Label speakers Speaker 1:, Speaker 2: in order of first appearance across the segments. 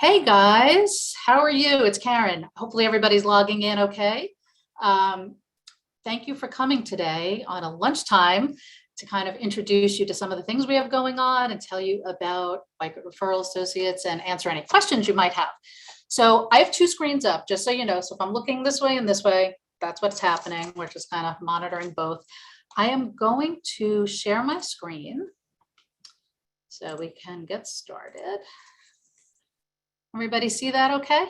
Speaker 1: Hey guys, how are you? It's Karen. Hopefully everybody's logging in okay. Um, Thank you for coming today on a lunchtime to kind of introduce you to some of the things we have going on and tell you about Weichert Referral Associates and answer any questions you might have. So I have two screens up, just so you know. So if I'm looking this way and this way, that's what's happening. We're just kind of monitoring both. I am going to share my screen so we can get started. Everybody see that okay?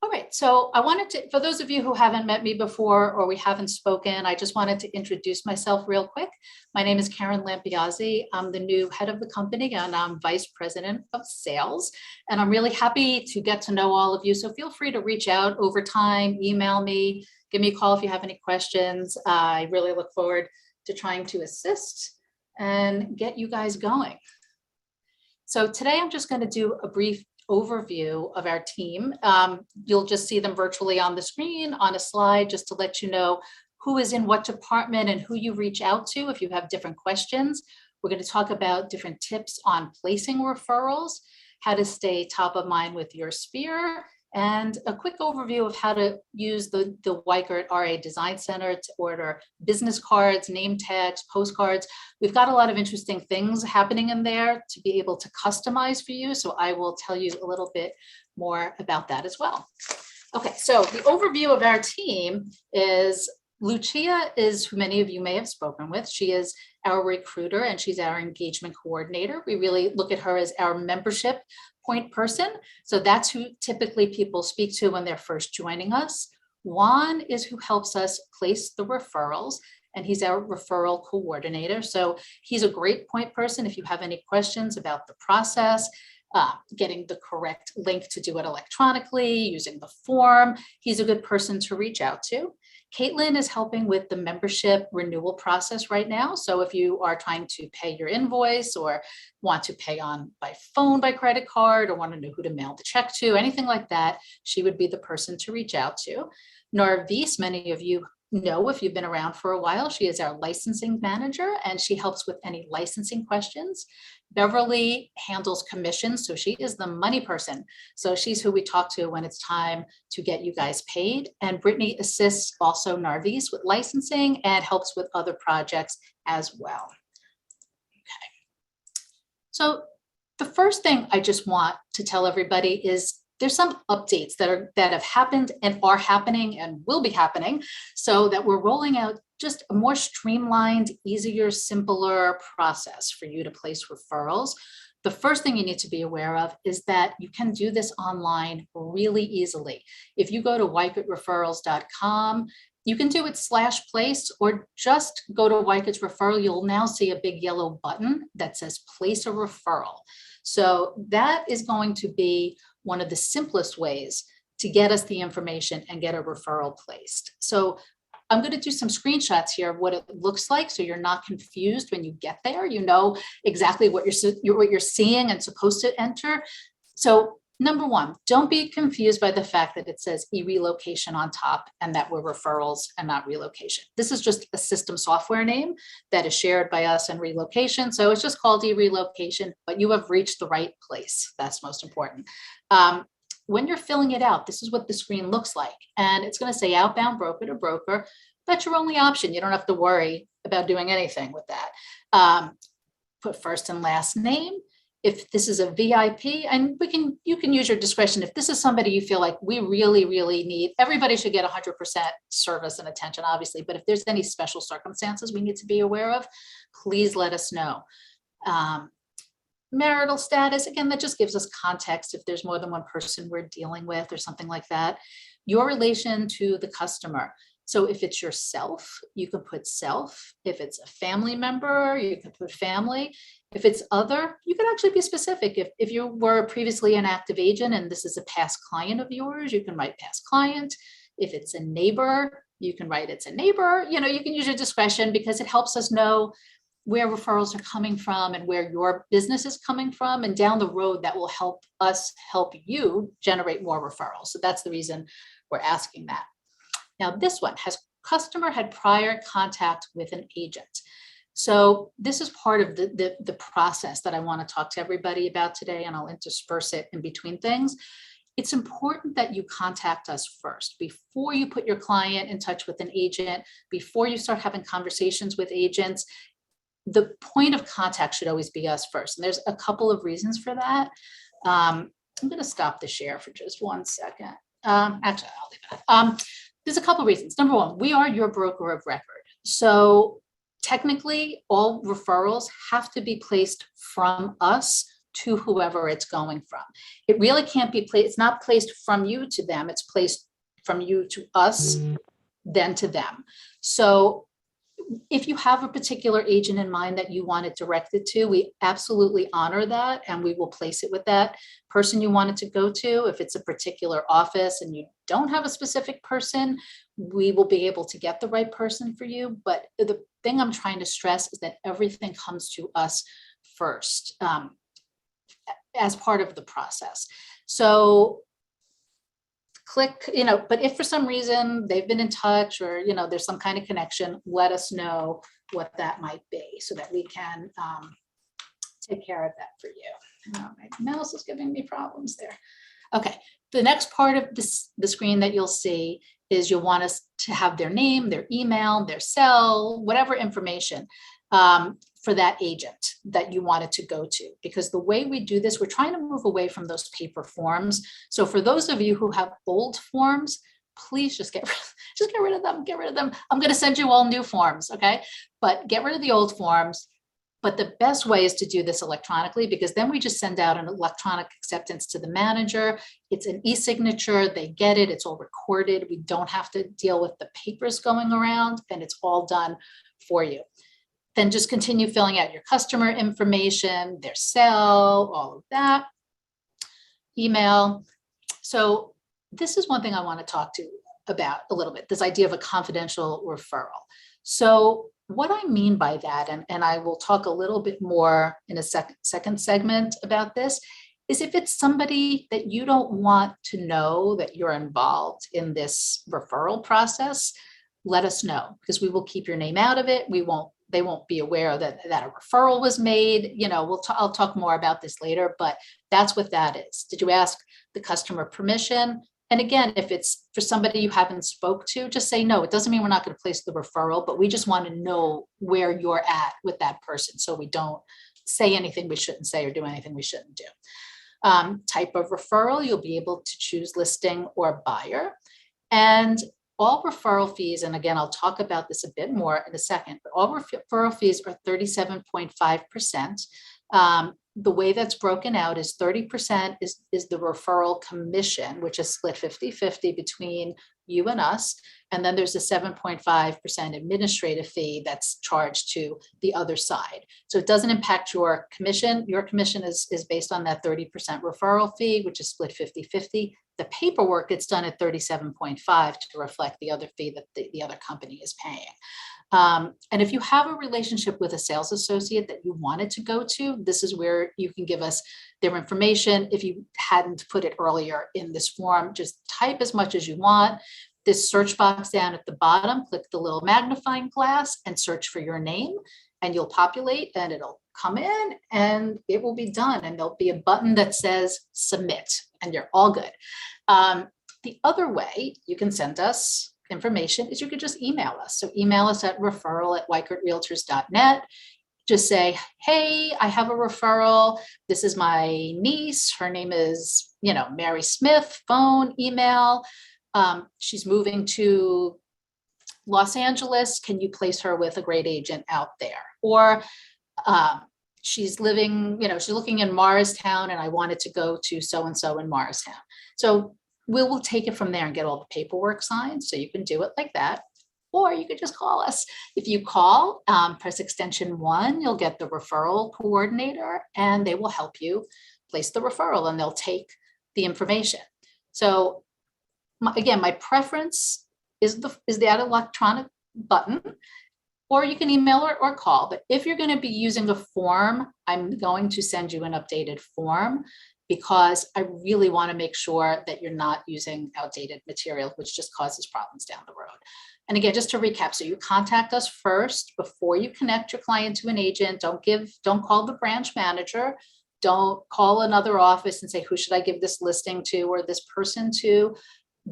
Speaker 1: All right, so I wanted to, for those of you who haven't met me before or we haven't spoken, I just wanted to introduce myself real quick. My name is Karen Lampiasi. I'm the new head of the company and I'm vice president of sales. And I'm really happy to get to know all of you. So feel free to reach out over time, email me, give me a call if you have any questions. I really look forward to trying to assist and get you guys going. So today I'm just going to do a brief overview of our team. You'll just see them virtually on the screen on a slide just to let you know who is in what department and who you reach out to if you have different questions. We're going to talk about different tips on placing referrals, how to stay top of mind with your sphere, and a quick overview of how to use the Weichert RA Design Center to order business cards, name tags, postcards. We've got a lot of interesting things happening in there to be able to customize for you. So I will tell you a little bit more about that as well. Okay, so the overview of our team is Lucia is who many of you may have spoken with. She is our recruiter and she's our engagement coordinator. We really look at her as our membership point person. So that's who typically people speak to when they're first joining us. Juan is who helps us place the referrals and he's our referral coordinator. So he's a great point person if you have any questions about the process, getting the correct link to do it electronically, using the form. He's a good person to reach out to. Caitlin is helping with the membership renewal process right now. So if you are trying to pay your invoice or want to pay on by phone, by credit card, or want to know who to mail the check to, anything like that, she would be the person to reach out to. Narvis, many of you know if you've been around for a while, she is our licensing manager and she helps with any licensing questions. Beverly handles commissions, so she is the money person. So she's who we talk to when it's time to get you guys paid. And Brittany assists also Narvis with licensing and helps with other projects as well. Okay. So the first thing I just want to tell everybody is there's some updates that have happened and are happening and will be happening so that we're rolling out just a more streamlined, easier, simpler process for you to place referrals. The first thing you need to be aware of is that you can do this online really easily. If you go to weichertreferrals.com, you can do it /place or just go to Weichert's referral. You'll now see a big yellow button that says place a referral. So that is going to be one of the simplest ways to get us the information and get a referral placed. So I'm going to do some screenshots here of what it looks like so you're not confused when you get there. You know exactly what you're seeing and supposed to enter. So number one, don't be confused by the fact that it says e-relocation on top and that we're referrals and not relocation. This is just a system software name that is shared by us and relocation. So it's just called e-relocation, but you have reached the right place. That's most important. When you're filling it out, this is what the screen looks like. And it's going to say outbound broker to broker. That's your only option. You don't have to worry about doing anything with that. Put first and last name. If this is a VIP, and you can use your discretion. If this is somebody you feel like we really, really need, everybody should get 100% service and attention, obviously. But if there's any special circumstances we need to be aware of, please let us know. Marital status, again, that just gives us context if there's more than one person we're dealing with or something like that. Your relation to the customer. So if it's yourself, you can put self. If it's a family member, you can put family. If it's other, you can actually be specific. If you were previously an active agent and this is a past client of yours, you can write past client. If it's a neighbor, you can write it's a neighbor. You know, you can use your discretion because it helps us know where referrals are coming from and where your business is coming from. And down the road, that will help us help you generate more referrals. So that's the reason we're asking that. Now, this one has customer had prior contact with an agent. So this is part of the process that I want to talk to everybody about today, and I'll intersperse it in between things. It's important that you contact us first before you put your client in touch with an agent, before you start having conversations with agents. The point of contact should always be us first. And there's a couple of reasons for that. I'm going to stop the share for just 1 second. Actually, I'll leave it. There's a couple of reasons. Number one, we are your broker of record. So technically, all referrals have to be placed from us to whoever it's going from. It really can't be placed. It's not placed from you to them. It's placed from you to us, then to them. So if you have a particular agent in mind that you want it directed to, we absolutely honor that, and we will place it with that person you want it to go to. If it's a particular office and you don't have a specific person, we will be able to get the right person for you. But the thing I'm trying to stress is that everything comes to us first as part of the process. So click, but if for some reason they've been in touch or, there's some kind of connection, let us know what that might be so that we can take care of that for you. My mouse is giving me problems there. Okay, the next part of the screen that you'll see is you'll want us to have their name, their email, their cell, whatever information for that agent that you want it to go to. Because the way we do this, we're trying to move away from those paper forms. So for those of you who have old forms, please just get rid of them. Get rid of them. I'm going to send you all new forms, okay? But get rid of the old forms. But the best way is to do this electronically, because then we just send out an electronic acceptance to the manager. It's an e-signature. They get it. It's all recorded. We don't have to deal with the papers going around, and it's all done for you. Then just continue filling out your customer information, their cell, all of that, email. So this is one thing I want to talk to about a little bit, this idea of a confidential referral. So what I mean by that, and I will talk a little bit more in a second segment about this, is if it's somebody that you don't want to know that you're involved in this referral process, let us know, because we will keep your name out of it. They won't be aware that a referral was made. I'll talk more about this later, but that's what that is. Did you ask the customer permission? And again, if it's for somebody you haven't spoke to, just say no. It doesn't mean we're not going to place the referral, but we just want to know where you're at with that person, so we don't say anything we shouldn't say or do anything we shouldn't do. Type of referral, you'll be able to choose listing or buyer. And all referral fees, and again, I'll talk about this a bit more in a second, but all referral fees are 37.5%. The way that's broken out is 30% is the referral commission, which is split 50-50 between you and us. And then there's a 7.5% administrative fee that's charged to the other side. So it doesn't impact your commission. Your commission is based on that 30% referral fee, which is split 50-50. The paperwork gets done at 37.5 to reflect the other fee that the other company is paying. And if you have a relationship with a sales associate that you wanted to go to, this is where you can give us their information. If you hadn't put it earlier in this form, just type as much as you want. This search box down at the bottom, click the little magnifying glass and search for your name, and you'll populate and it'll come in and it will be done. And there'll be a button that says submit and you're all good. The other way you can send us information is you could just email us. So email us at referral@weichertrealtors.net. Just say, hey, I have a referral. This is my niece. Her name is, Mary Smith, phone, email. She's moving to Los Angeles. Can you place her with a great agent out there? Or she's living, she's looking in Morristown and I wanted to go to so-and-so in Morristown. So we will take it from there and get all the paperwork signed. So you can do it like that, or you could just call us. If you call, press extension 1, you'll get the referral coordinator and they will help you place the referral and they'll take the information. So again, my preference is the electronic button. or you can email or call. But if you're going to be using a form, I'm going to send you an updated form because I really want to make sure that you're not using outdated material, which just causes problems down the road. And again, just to recap, so you contact us first before you connect your client to an agent. Don't call the branch manager. Don't call another office and say, who should I give this listing to or this person to?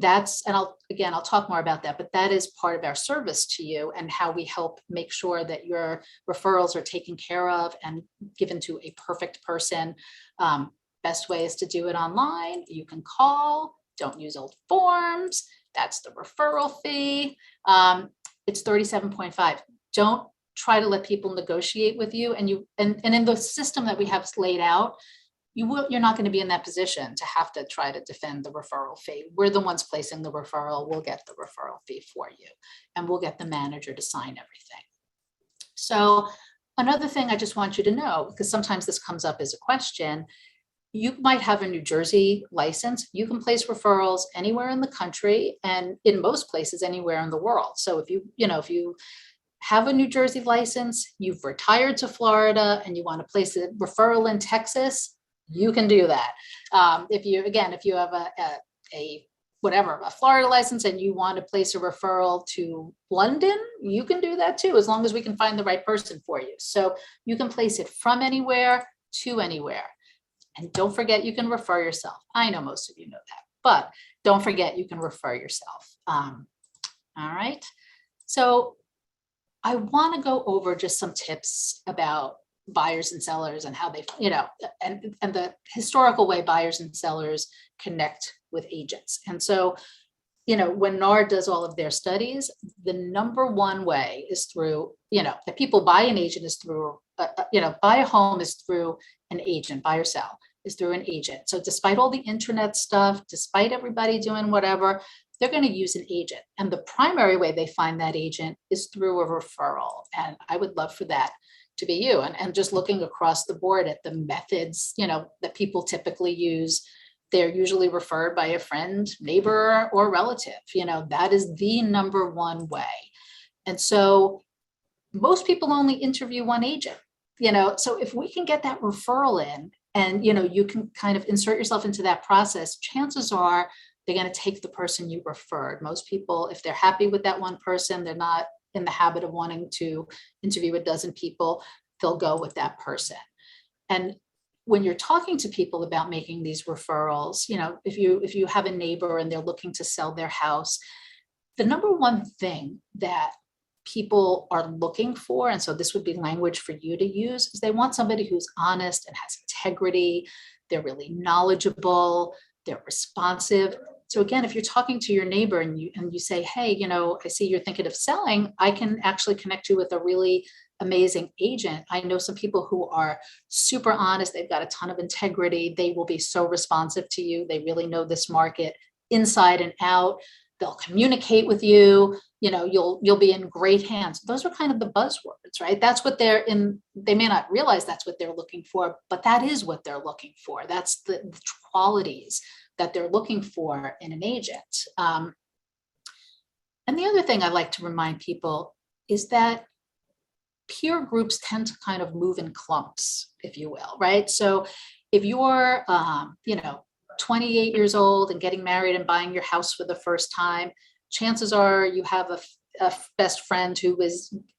Speaker 1: And I'll talk more about that, but that is part of our service to you and how we help make sure that your referrals are taken care of and given to a perfect person. Best way is to do it online. You can call, don't use old forms. That's the referral fee. It's 37.5. Don't try to let people negotiate with you. And in the system that we have laid out, you're not going to be in that position to have to try to defend the referral fee. We're the ones placing the referral. We'll get the referral fee for you, and we'll get the manager to sign everything. So another thing I just want you to know, because sometimes this comes up as a question, you might have a New Jersey license. You can place referrals anywhere in the country and in most places anywhere in the world. So if you have a New Jersey license, you've retired to Florida and you want to place a referral in Texas, you can do that. If you have a Florida license and you want to place a referral to London, you can do that too, as long as we can find the right person for you. So you can place it from anywhere to anywhere. And don't forget, you can refer yourself. I know most of you know that, but don't forget you can refer yourself. All right. So I want to go over just some tips about buyers and sellers and how they, and the historical way buyers and sellers connect with agents. And so, when NAR does all of their studies, the number one way is through, that people buy an agent is through, buy a home is through an agent, buy or sell is through an agent. So despite all the internet stuff, despite everybody doing whatever, they're going to use an agent. And the primary way they find that agent is through a referral. And I would love for that to be you. And just looking across the board at the methods, that people typically use, they're usually referred by a friend, neighbor, or relative. That is the number one way. And so most people only interview one agent, so if we can get that referral in and, you can kind of insert yourself into that process, chances are they're going to take the person you referred. Most people, if they're happy with that one person, they're not in the habit of wanting to interview a dozen people, they'll go with that person. And when you're talking to people about making these referrals, if you have a neighbor and they're looking to sell their house, the number one thing that people are looking for, and so this would be language for you to use, is they want somebody who's honest and has integrity. They're really knowledgeable, they're responsive. So again, if you're talking to your neighbor and you say, hey, I see you're thinking of selling, I can actually connect you with a really amazing agent. I know some people who are super honest. They've got a ton of integrity. They will be so responsive to you. They really know this market inside and out. They'll communicate with you. You'll be in great hands. Those are kind of the buzzwords, right? That's what they're in. They may not realize that's what they're looking for, but that is what they're looking for. That's the qualities that they're looking for in an agent. And the other thing I like to remind people is that peer groups tend to kind of move in clumps, if you will, right? So if you're, 28 years old and getting married and buying your house for the first time, chances are you have a best friend who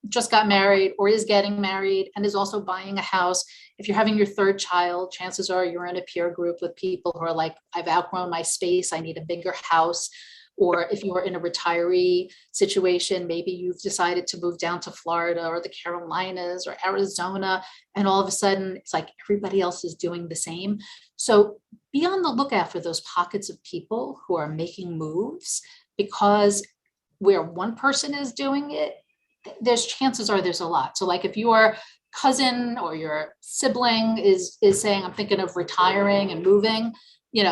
Speaker 1: just got married or is getting married and is also buying a house. If you're having your third child, chances are you're in a peer group with people who are like, I've outgrown my space, I need a bigger house. Or if you're in a retiree situation, maybe you've decided to move down to Florida or the Carolinas or Arizona, and all of a sudden it's like everybody else is doing the same. So be on the lookout for those pockets of people who are making moves, because where one person is doing it, chances are there's a lot. So like if your cousin or your sibling is saying, I'm thinking of retiring and moving,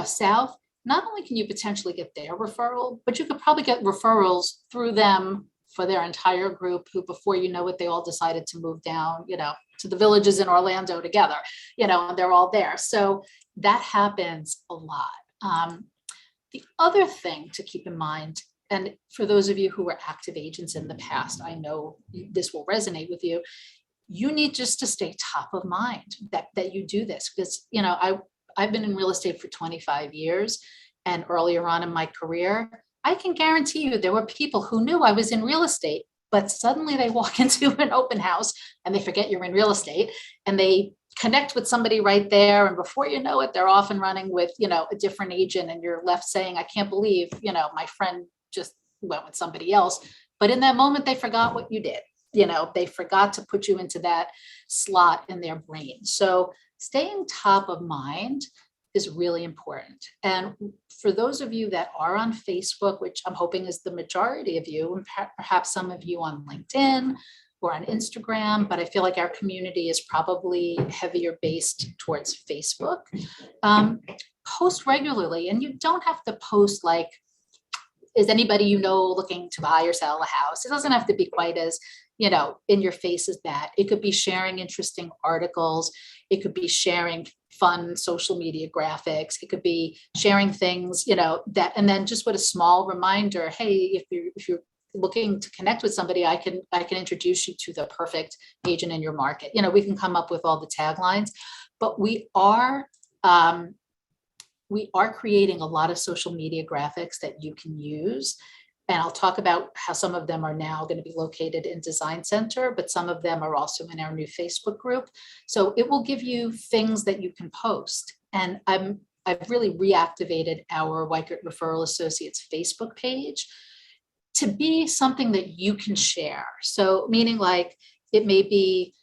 Speaker 1: south, not only can you potentially get their referral, but you could probably get referrals through them for their entire group, who before you know it, they all decided to move down, to the villages in Orlando together, and they're all there. So that happens a lot. The other thing to keep in mind, and for those of you who were active agents in the past, I know this will resonate with you. You need just to stay top of mind that you do this, because, you know, I've been in real estate for 25 years, and earlier on in my career, I can guarantee you there were people who knew I was in real estate, but suddenly they walk into an open house and they forget you're in real estate, and they connect with somebody right there. And before you know it, they're off and running with, you know, a different agent, and you're left saying, I can't believe, you know, my friend just went with somebody else. But in that moment, they forgot what you did. You know, they forgot to put you into that slot in their brain. So staying top of mind is really important. And for those of you that are on Facebook, which I'm hoping is the majority of you, and perhaps some of you on LinkedIn or on Instagram, but I feel like our community is probably heavier based towards Facebook, post regularly. And you don't have to post like, is anybody you know looking to buy or sell a house? It doesn't have to be quite as, you know, in your face as that. It could be sharing interesting articles. It could be sharing fun social media graphics. It could be sharing things, you know, that, and then just with a small reminder, hey, if you're looking to connect with somebody, I can introduce you to the perfect agent in your market. You know, we can come up with all the taglines, but we are creating a lot of social media graphics that you can use. And I'll talk about how some of them are now going to be located in Design Center, but some of them are also in our new Facebook group. So it will give you things that you can post. And I've really reactivated our Weichert Referral Associates Facebook page to be something that you can share. So meaning like it may be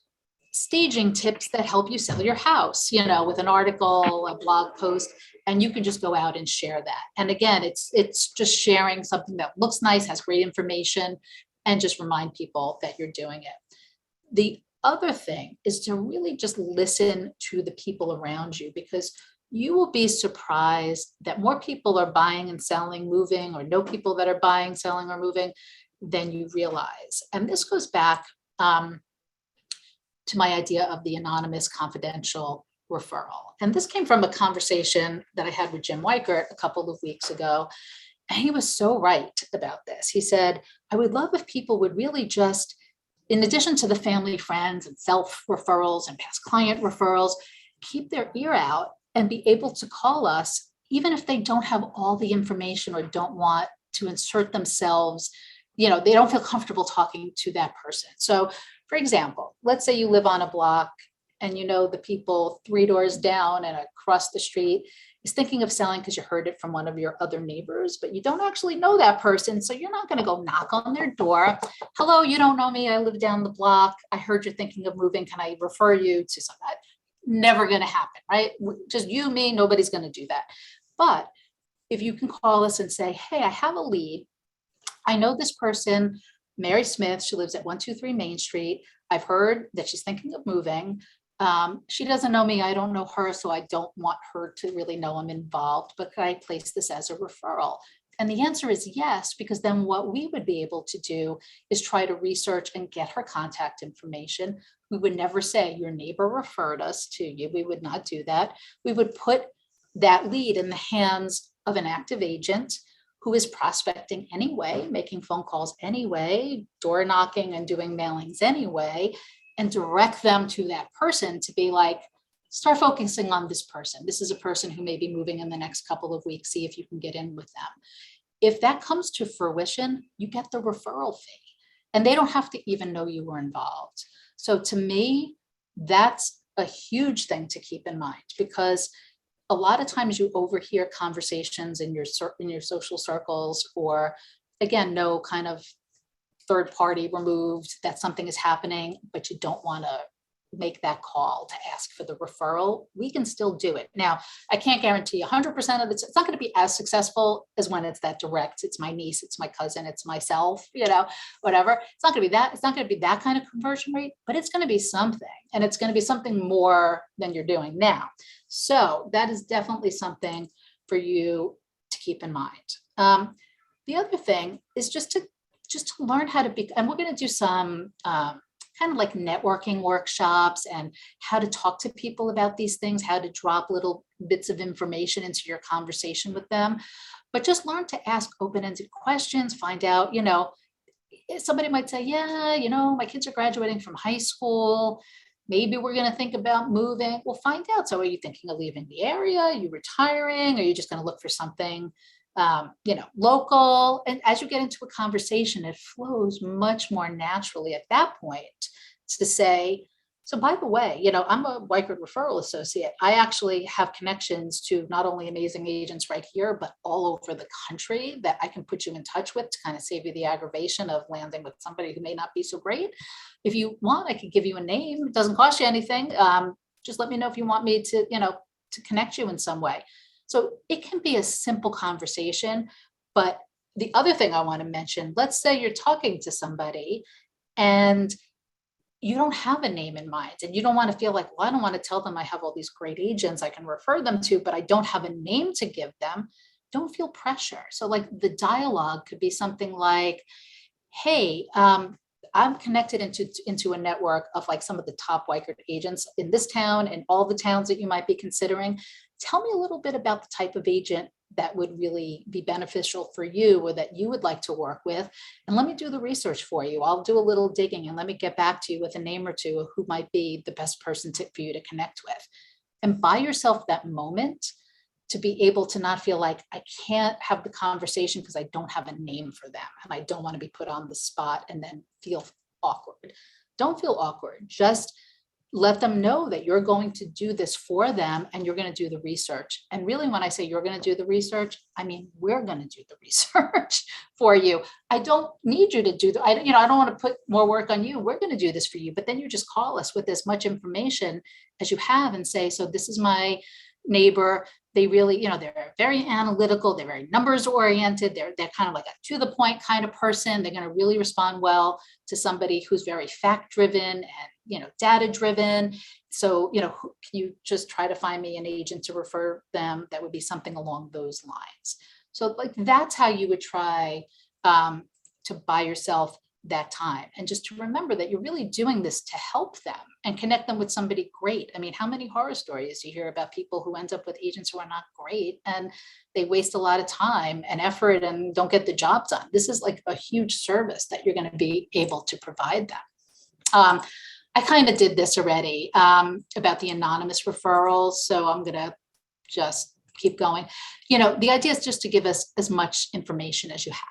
Speaker 1: staging tips that help you sell your house, you know, with an article, a blog post, and you can just go out and share that. And again, it's just sharing something that looks nice, has great information, and just remind people that you're doing it. The other thing is to really just listen to the people around you, because you will be surprised that more people are buying and selling, moving, or know people that are buying, selling, or moving than you realize. And this goes back to my idea of the anonymous confidential referral. And this came from a conversation that I had with Jim Weichert a couple of weeks ago. And he was so right about this. He said, I would love if people would really just, in addition to the family, friends, and self referrals and past client referrals, keep their ear out and be able to call us, even if they don't have all the information or don't want to insert themselves, you know, they don't feel comfortable talking to that person. So for example, let's say you live on a block and you know the people 3 doors down and across the street is thinking of selling because you heard it from one of your other neighbors, but you don't actually know that person. So you're not going to go knock on their door. Hello, you don't know me. I live down the block. I heard you're thinking of moving. Can I refer you to somebody? Never going to happen, right? Just you, me, nobody's going to do that. But if you can call us and say, hey, I have a lead. I know this person, Mary Smith, she lives at 123 Main Street. I've heard that she's thinking of moving. She doesn't know me. I don't know her. So I don't want her to really know I'm involved, but could I place this as a referral? And the answer is yes, because then what we would be able to do is try to research and get her contact information. We would never say your neighbor referred us to you. We would not do that. We would put that lead in the hands of an active agent who is prospecting anyway, making phone calls anyway, door knocking and doing mailings anyway, and direct them to that person to be like, start focusing on this person. This is a person who may be moving in the next couple of weeks. See if you can get in with them. If that comes to fruition, you get the referral fee, and they don't have to even know you were involved. So to me, that's a huge thing to keep in mind, because a lot of times you overhear conversations in your social circles, or again, no kind of third party removed that something is happening, but you don't want to make that call to ask for the referral. We can still do it. Now, I can't guarantee 100% of it. It's not going to be as successful as when it's that direct. It's my niece, it's my cousin, it's myself, you know, whatever. It's not going to be that. It's not going to be that kind of conversion rate, but it's going to be something, and it's going to be something more than you're doing now. So that is definitely something for you to keep in mind. The other thing is just to learn how to be, and we're going to do some kind of like networking workshops and how to talk to people about these things, how to drop little bits of information into your conversation with them. but just learn to ask open-ended questions, find out, somebody might say, yeah, my kids are graduating from high school. Maybe we're going to think about moving. We'll find out. So are you thinking of leaving the area? Are you retiring? Are you just going to look for something, local? And as you get into a conversation, it flows much more naturally at that point to say, so by the way, I'm a Weichert referral associate. I actually have connections to not only amazing agents right here, but all over the country that I can put you in touch with to kind of save you the aggravation of landing with somebody who may not be so great. If you want, I could give you a name. It doesn't cost you anything. Just let me know if you want me to, to connect you in some way. So it can be a simple conversation. But the other thing I want to mention, let's say you're talking to somebody and you don't have a name in mind and you don't want to feel like, well, I don't want to tell them I have all these great agents I can refer them to, but I don't have a name to give them. Don't feel pressure. So like the dialogue could be something like, hey, I'm connected into a network of like some of the top Weichert agents in this town and all the towns that you might be considering. Tell me a little bit about the type of agent that would really be beneficial for you or that you would like to work with. And let me do the research for you. I'll do a little digging and let me get back to you with a name or two of who might be the best person for you to connect with. And buy yourself that moment to be able to not feel like I can't have the conversation because I don't have a name for them and I don't want to be put on the spot and then feel awkward. Don't feel awkward. Just let them know that you're going to do this for them and you're going to do the research. And really, when I say you're going to do the research, I mean, we're going to do the research for you. I don't need you to do I don't want to put more work on you. We're going to do this for you. But then you just call us with as much information as you have and say, so this is my neighbor. They really, they're very analytical. They're very numbers oriented. They're kind of like a to the point kind of person. They're going to really respond well to somebody who's very fact driven and, data driven. So, can you just try to find me an agent to refer them? That would be something along those lines. So like, that's how you would try to buy yourself that time. And just to remember that you're really doing this to help them and connect them with somebody great. I mean, how many horror stories do you hear about people who end up with agents who are not great and they waste a lot of time and effort and don't get the job done? This is like a huge service that you're going to be able to provide them. I kind of did this already about the anonymous referrals. So I'm going to just keep going. The idea is just to give us as much information as you have.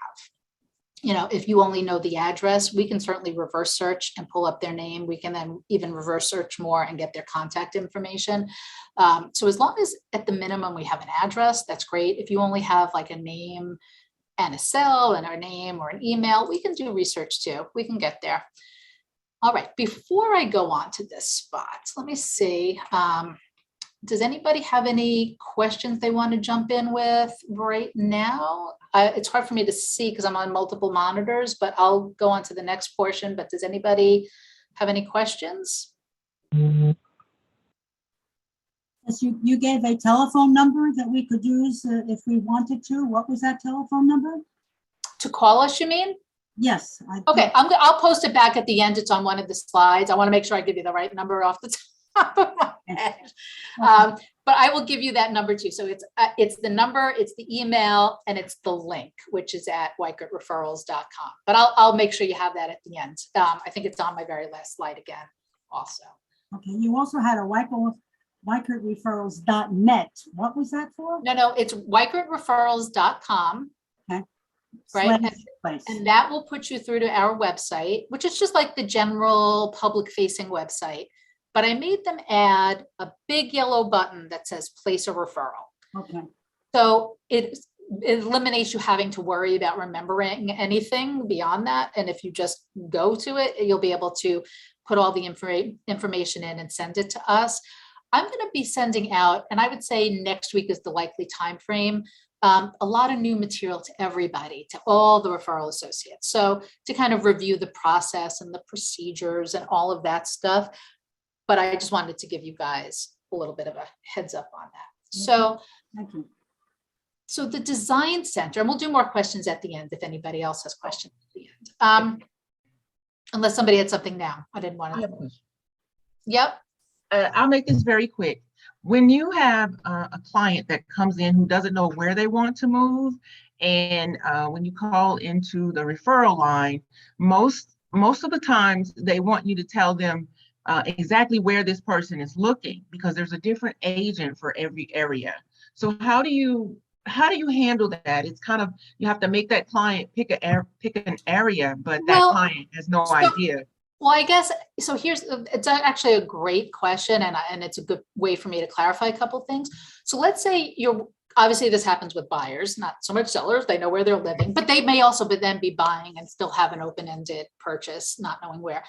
Speaker 1: If you only know the address, we can certainly reverse search and pull up their name. We can then even reverse search more and get their contact information. So as long as at the minimum we have an address, that's great. If you only have like a name and a cell and a name or an email, we can do research too. We can get there. All right, before I go on to this spot, let me see. Does anybody have any questions they want to jump in with right now? It's hard for me to see because I'm on multiple monitors, but I'll go on to the next portion. But does anybody have any questions?
Speaker 2: Yes, you gave a telephone number that we could use if we wanted to. What was that telephone number? To
Speaker 1: call us, you mean?
Speaker 2: Yes.
Speaker 1: Okay, I'll post it back at the end. It's on one of the slides. I want to make sure I give you the right number off the top of my head. But I will give you that number too. So it's the number, it's the email, and it's the link, which is at weichertreferrals.com. But I'll make sure you have that at the end. I think it's on my very last slide again also.
Speaker 2: Okay, you also had a weichertreferrals.net. What was that for?
Speaker 1: No, it's weichertreferrals.com.
Speaker 2: Okay.
Speaker 1: Right. And that will put you through to our website, which is just like the general public facing website. But I made them add a big yellow button that says place a referral.
Speaker 2: Okay.
Speaker 1: So it eliminates you having to worry about remembering anything beyond that. And if you just go to it, you'll be able to put all the information in and send it to us. I'm going to be sending out, and I would say next week is the likely time frame, a lot of new material to everybody, to all the referral associates. So to kind of review the process and the procedures and all of that stuff. But I just wanted to give you guys a little bit of a heads up on that. So,
Speaker 2: thank you.
Speaker 1: So the design center, and we'll do more questions at the end if anybody else has questions at the end. Unless somebody had something now. I didn't want to. Yep.
Speaker 3: I'll make this very quick. When you have a client that comes in who doesn't know where they want to move, and when you call into the referral line, most of the times they want you to tell them exactly where this person is looking, because there's a different agent for every area. So how do you handle that? It's kind of, you have to make that client pick an area, but that
Speaker 1: Well,
Speaker 3: client has no
Speaker 1: so-
Speaker 3: idea.
Speaker 1: Well, I guess, so it's actually a great question, and it's a good way for me to clarify a couple things. So let's say obviously this happens with buyers, not so much sellers, they know where they're living, but they may also then be buying and still have an open-ended purchase, not knowing where.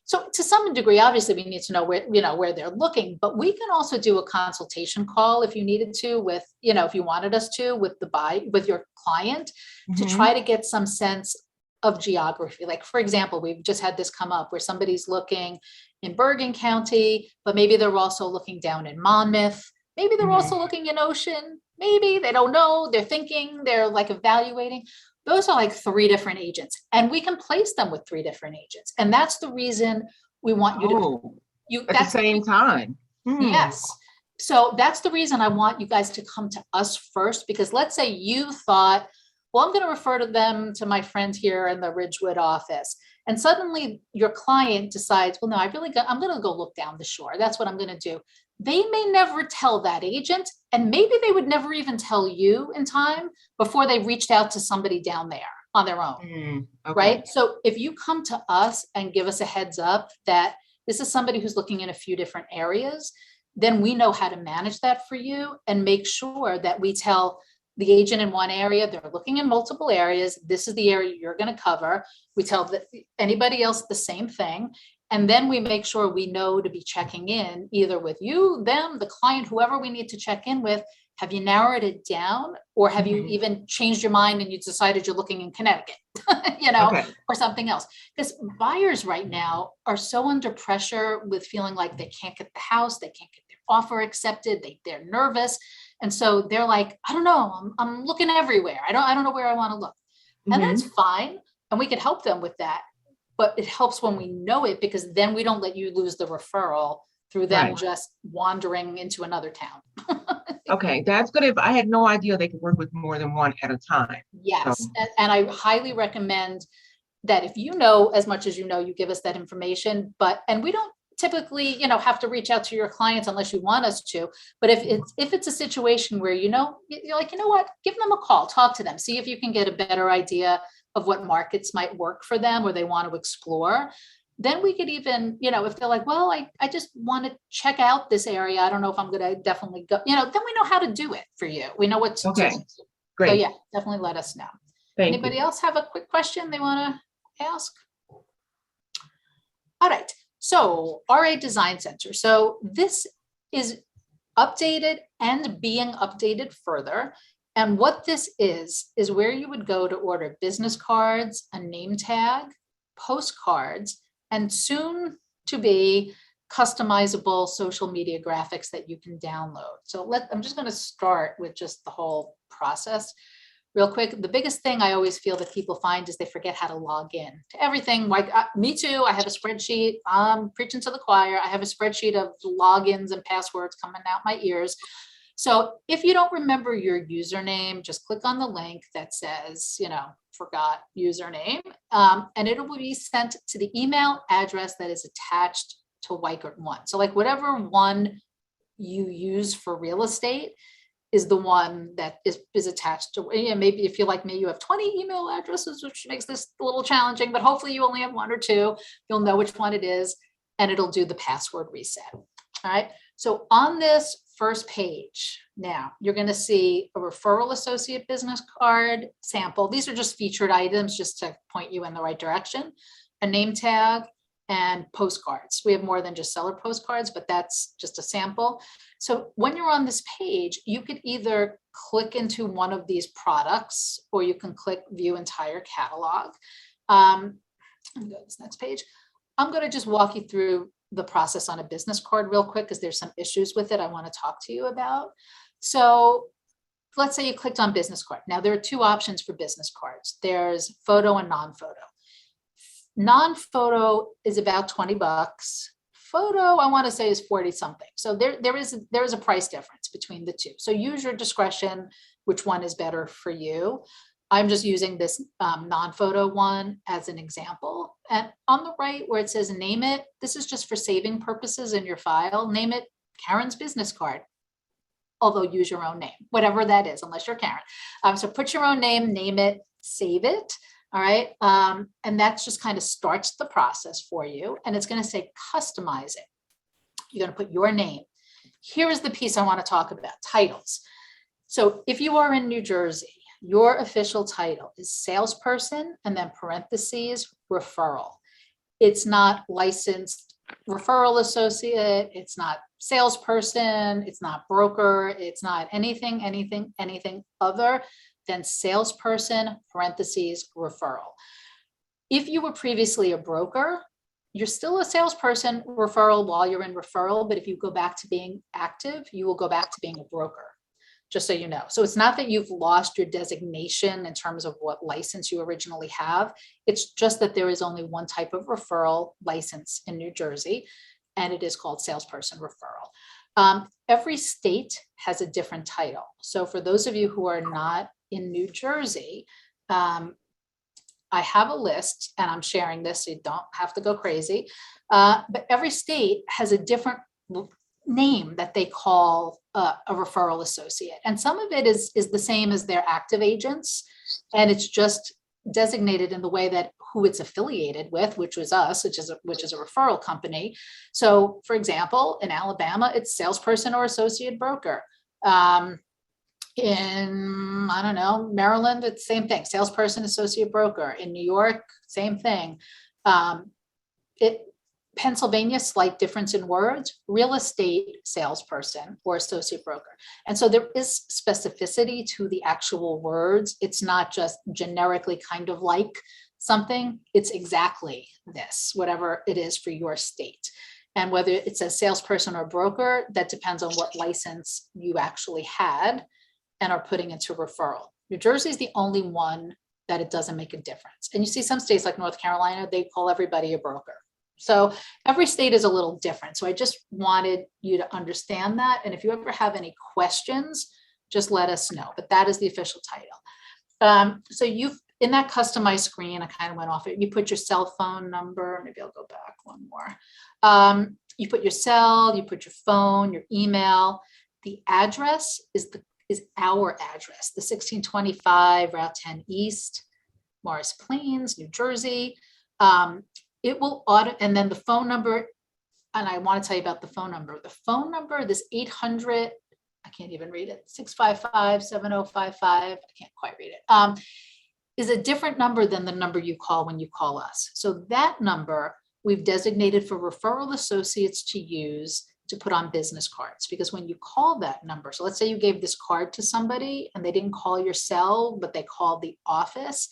Speaker 1: So to some degree, obviously we need to know where they're looking, but we can also do a consultation call if you needed to with, if you wanted us to, with your client, to
Speaker 3: Mhm.
Speaker 1: try to get some sense of geography. Like, for example, we've just had this come up where somebody's looking in Bergen County, but maybe they're also looking down in Monmouth. Maybe they're also looking in Ocean. Maybe they don't know. They're thinking, they're like evaluating. Those are like 3 different agents, and we can place them with 3 different agents. And that's the reason we want you to,
Speaker 3: At the same time.
Speaker 1: Yes. So that's the reason I want you guys to come to us first, because let's say you thought, well, I'm going to refer to them to my friend here in the Ridgewood office. And suddenly your client decides, well, no, I'm going to go look down the shore. That's what I'm going to do. They may never tell that agent, and maybe they would never even tell you in time before they reached out to somebody down there on their own.
Speaker 3: Okay.
Speaker 1: Right? So if you come to us and give us a heads up that this is somebody who's looking in a few different areas, then we know how to manage that for you and make sure that we tell the agent in one area, they're looking in multiple areas. This is the area you're going to cover. We tell anybody else the same thing. And then we make sure we know to be checking in either with you, them, the client, whoever we need to check in with. Have you narrowed it down, or have you even changed your mind and you decided you're looking in Connecticut, or something else? Because buyers right now are so under pressure with feeling like they can't get the house, they can't get their offer accepted, they're nervous. And so they're like, I don't know, I'm looking everywhere. I don't know where I want to look. And that's fine. And we could help them with that. But it helps when we know it, because then we don't let you lose the referral through them just wandering into another town.
Speaker 3: Okay, that's good. If I had no idea they could work with more than one at a time.
Speaker 1: Yes. And I highly recommend that if you know as much as you give us that information, and we don't typically, have to reach out to your clients unless you want us to. But if it's a situation where, you're like, what, give them a call, talk to them, see if you can get a better idea of what markets might work for them or they want to explore. Then we could even, if they're like, well, I just want to check out this area, I don't know if I'm going to definitely go, then we know how to do it for you. We know what to do.
Speaker 3: Great.
Speaker 1: So yeah, definitely let us know. Anybody else have a quick question they want to ask? All right. So RA Design Center. So this is updated and being updated further. And what this is where you would go to order business cards, a name tag, postcards, and soon to be customizable social media graphics that you can download. So I'm just going to start with just the whole process real quick. The biggest thing I always feel that people find is they forget how to log in to everything. Like me too, I have a spreadsheet. I'm preaching to the choir. I have a spreadsheet of logins and passwords coming out my ears. So if you don't remember your username, just click on the link that says, forgot username, and it will be sent to the email address that is attached to Weichert 1. So like whatever one you use for real estate is the one that is attached to, maybe if you're like me, you have 20 email addresses, which makes this a little challenging, but hopefully you only have 1 or 2. You'll know which one it is, and it'll do the password reset. All right. So on this first page, now you're going to see a referral associate business card sample. These are just featured items just to point you in the right direction, a name tag, and postcards. We have more than just seller postcards, but that's just a sample. So when you're on this page, you could either click into one of these products, or you can click view entire catalog. Let me go to this next page. I'm going to just walk you through the process on a business card real quick, because there's some issues with it I want to talk to you about. So let's say you clicked on business card. Now there are 2 options for business cards. There's photo and non-photo. Non-photo is about $20. photo, I want to say, is 40 something. So there is a price difference between the two. So use your discretion, which one is better for you. I'm just using this non-photo one as an example. And on the right where it says name it, this is just for saving purposes in your file. Name it Karen's business card. Although use your own name, whatever that is, unless you're Karen. So put your own name, name it, save it. All right. And that just kind of starts the process for you. And it's going to say customize it. You're going to put your name. Here is the piece I want to talk about, titles. So if you are in New Jersey, your official title is salesperson and then parentheses referral. It's not licensed referral associate. It's not salesperson. It's not broker. It's not anything other than salesperson parentheses referral. If you were previously a broker, you're still a salesperson referral while you're in referral. But if you go back to being active, you will go back to being a broker. Just so you know. So it's not that you've lost your designation in terms of what license you originally have. It's just that there is only one type of referral license in New Jersey, and it is called salesperson referral. Every state has a different title. So for those of you who are not in New Jersey, I have a list, and I'm sharing this so you don't have to go crazy. But every state has a different name that they call a referral associate. And some of it is the same as their active agents. And it's just designated in the way that who it's affiliated with, which was us, which is a referral company. So for example, in Alabama, it's salesperson or associate broker. In, I don't know, Maryland, it's the same thing, salesperson, associate broker. In New York, same thing. Pennsylvania, slight difference in words, real estate salesperson or associate broker. And so there is specificity to the actual words. It's not just generically kind of like something, it's exactly this, whatever it is for your state. And whether it says salesperson or broker, that depends on what license you actually had and are putting into referral. New Jersey is the only one that it doesn't make a difference. And you see some states like North Carolina, they call everybody a broker. So every state is a little different. So I just wanted you to understand that. And if you ever have any questions, just let us know. But that is the official title. So you've, in that customized screen, I kind of went off it. You put your cell phone number. Maybe I'll go back one more. You put your cell, you put your phone, your email. The address is our address, the 1625 Route 10 East, Morris Plains, New Jersey. It will auto, and then the phone number, and I want to tell you about the phone number. The phone number, this 800, I can't even read it, 655-7055, I can't quite read it, is a different number than the number you call when you call us. So that number we've designated for referral associates to use to put on business cards, because when you call that number, so let's say you gave this card to somebody and they didn't call your cell, but they called the office,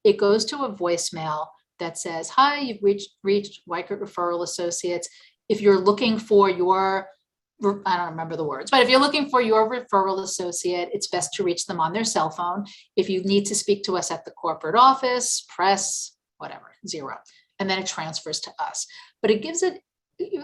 Speaker 1: it goes to a voicemail that says, hi, you've reached Weichert Referral Associates. If you're looking for your, I don't remember the words, but if you're looking for your referral associate, it's best to reach them on their cell phone. If you need to speak to us at the corporate office, press whatever, 0, and then it transfers to us. But it gives it,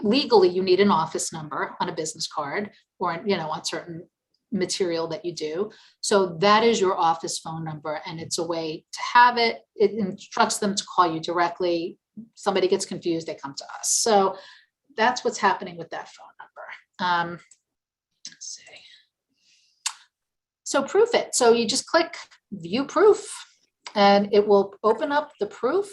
Speaker 1: legally, you need an office number on a business card or, on certain material that you do. So that is your office phone number, and it's a way to have it. It instructs them to call you directly. Somebody gets confused, they come to us. So that's what's happening with that phone number. Let's see. So proof it. So you just click view proof and it will open up the proof.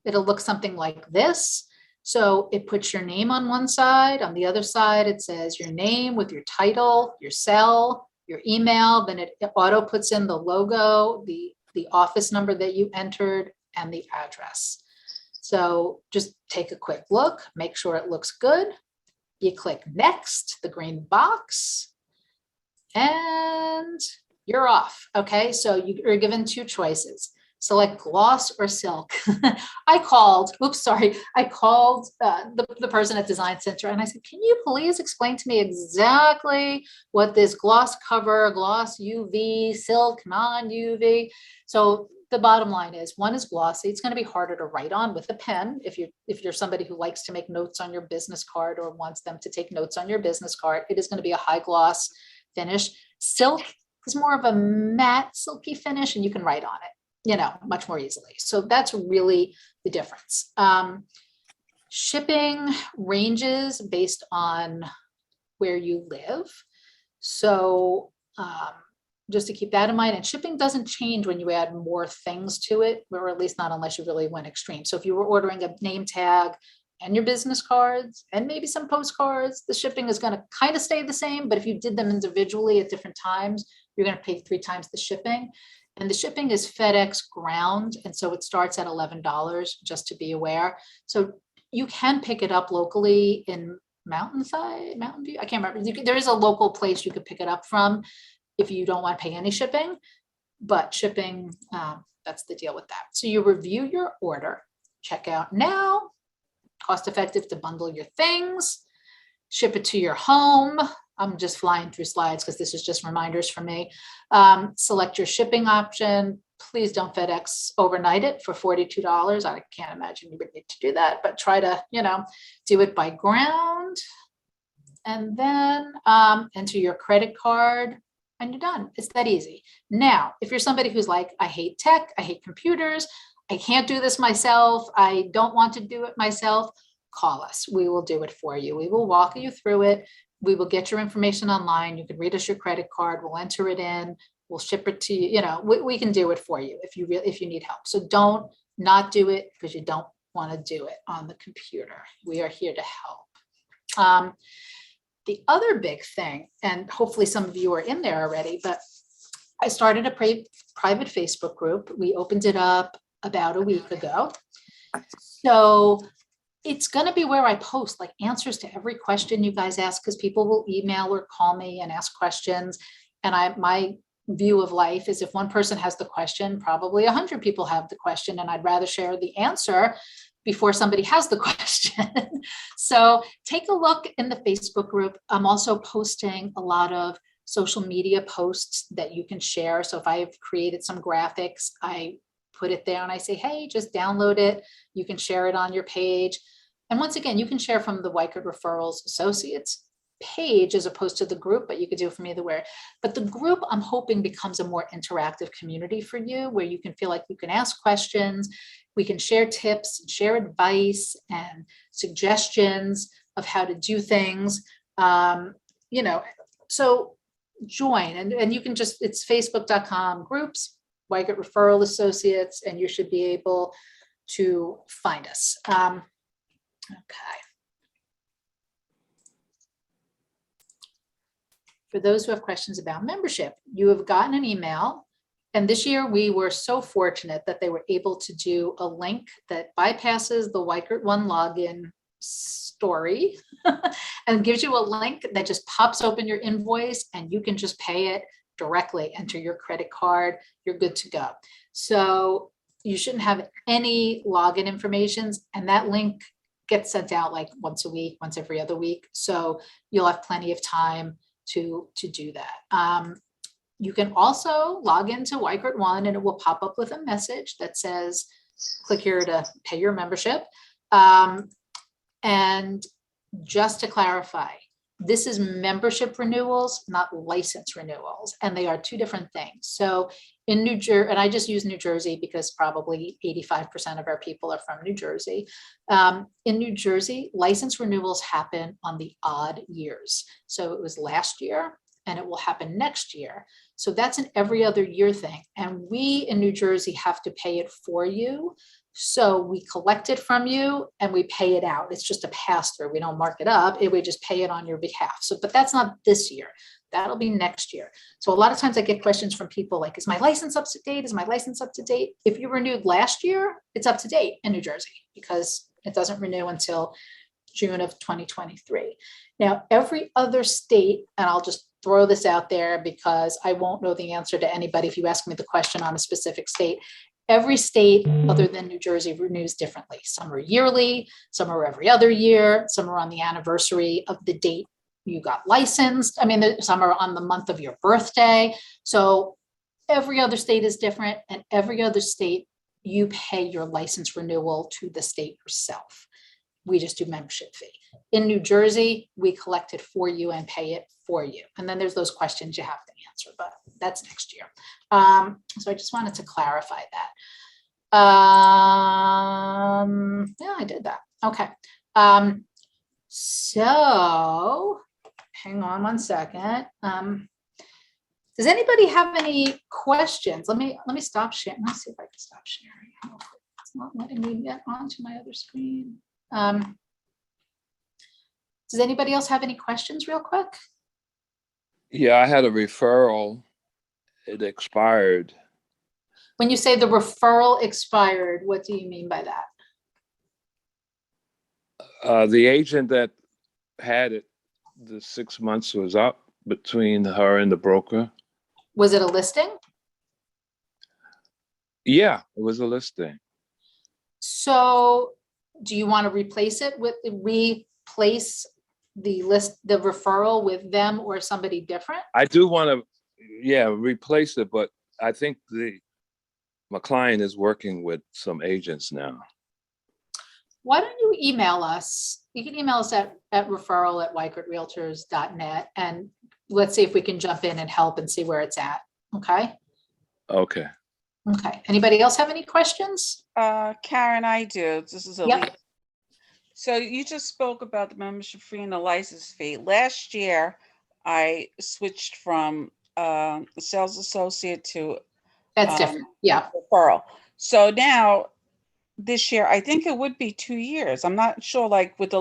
Speaker 1: It'll look something like this. So it puts your name on one side. On the other side, it says your name with your title, your cell, your email. Then it auto puts in the logo, the office number that you entered, and the address. So just take a quick look, make sure it looks good. You click next, the green box, and you're off. Okay, so you're given 2 choices. Select gloss or silk. I called the person at Design Center and I said, can you please explain to me exactly what this gloss cover, gloss UV, silk, non-UV. So the bottom line is, one is glossy. It's going to be harder to write on with a pen. If you're somebody who likes to make notes on your business card or wants them to take notes on your business card, it is going to be a high gloss finish. Silk is more of a matte silky finish, and you can write on it, much more easily. So that's really the difference. Shipping ranges based on where you live. So just to keep that in mind, and shipping doesn't change when you add more things to it, or at least not unless you really went extreme. So if you were ordering a name tag and your business cards and maybe some postcards, the shipping is going to kind of stay the same. But if you did them individually at different times, you're going to pay 3 times the shipping. And the shipping is FedEx ground. And so it starts at $11, just to be aware. So you can pick it up locally in Mountain View. I can't remember. There is a local place you could pick it up from if you don't want to pay any shipping, but shipping, that's the deal with that. So you review your order, check out now, cost effective to bundle your things, ship it to your home. I'm just flying through slides because this is just reminders for me. Select your shipping option. Please don't FedEx overnight it for $42. I can't imagine you would need to do that, but try to, do it by ground. And then enter your credit card and you're done. It's that easy. Now, if you're somebody who's like, I hate tech, I hate computers, I can't do this myself, I don't want to do it myself, call us. We will do it for you. We will walk you through it. We will get your information online. You can read us your credit card. We'll enter it in. We'll ship it to you. We can do it for you if you need help. So don't not do it because you don't want to do it on the computer. We are here to help. The other big thing, and hopefully some of you are in there already, but I started a private Facebook group. We opened it up about a week ago. So it's going to be where I post like answers to every question you guys ask, because people will email or call me and ask questions. And my view of life is if one person has the question, probably 100 people have the question, and I'd rather share the answer before somebody has the question. So take a look in the Facebook group. I'm also posting a lot of social media posts that you can share. So if I've created some graphics, I put it there and I say, hey, just download it. You can share it on your page. And once again, you can share from the Weichert Referrals Associates page as opposed to the group, but you could do it from either way. But the group, I'm hoping, becomes a more interactive community for you, where you can feel like you can ask questions. We can share tips, share advice and suggestions of how to do things. So join, and you can just, it's facebook.com groups, Weichert Referral Associates, and you should be able to find us. Okay. For those who have questions about membership, you have gotten an email. And this year we were so fortunate that they were able to do a link that bypasses the Weichert One login story and gives you a link that just pops open your invoice and you can just pay it directly, enter your credit card, you're good to go. So you shouldn't have any login informations, and that link gets sent out like once a week, once every other week. So you'll have plenty of time to do that. You can also log into Weichert One and it will pop up with a message that says, click here to pay your membership. And just to clarify, this is membership renewals, not license renewals, and they are two different things. So in New Jersey, and I just use New Jersey because probably 85% of our people are from New Jersey. In New Jersey, license renewals happen on the odd years. So it was last year and it will happen next year. So that's an every other year thing. And we in New Jersey have to pay it for you. So we collect it from you and we pay it out. It's just a pass through. We don't mark it up. We just pay it on your behalf. So, but that's not this year. That'll be next year. So a lot of times I get questions from people like, is my license up to date? Is my license up to date? If you renewed last year, it's up to date in New Jersey because it doesn't renew until June of 2023. Now, every other state, and I'll just throw this out there because I won't know the answer to anybody if you ask me the question on a specific state. Every state other than New Jersey renews differently. Some are yearly, some are every other year, some are on the anniversary of the date you got licensed. I mean, some are on the month of your birthday. So every other state is different, and every other state, you pay your license renewal to the state yourself. We just do membership fee. In New Jersey, we collect it for you and pay it for you. And then there's those questions you have to answer, but that's next year. So I just wanted to clarify that. Yeah, I did that. Okay. So hang on one second. Does anybody have any questions? Let me stop sharing. Let's see if I can stop sharing. It's not letting me get onto my other screen. Does anybody else have any questions real quick?
Speaker 4: Yeah, I had a referral. It expired.
Speaker 1: When you say the referral expired, what do you mean by that?
Speaker 4: The agent that had it, the 6 months was up between her and the broker.
Speaker 1: Was it a listing?
Speaker 4: Yeah, it was a listing.
Speaker 1: So do you want to replace it with replace the referral with them or somebody different?
Speaker 4: I do want to, yeah, replace it, but I think my client is working with some agents now.
Speaker 1: Why don't you email us? You can email us at referral@weichertrealtors.net, and let's see if we can jump in and help and see where it's at. Okay.
Speaker 4: Okay.
Speaker 1: Okay. Anybody else have any questions?
Speaker 5: Karen, I do. This is
Speaker 1: Yep.
Speaker 5: Elise. So you just spoke about the membership fee and the license fee. Last year, I switched from a sales associate to
Speaker 1: That's different. Yeah.
Speaker 5: referral. So now, this year, I think it would be 2 years. I'm not sure, like with the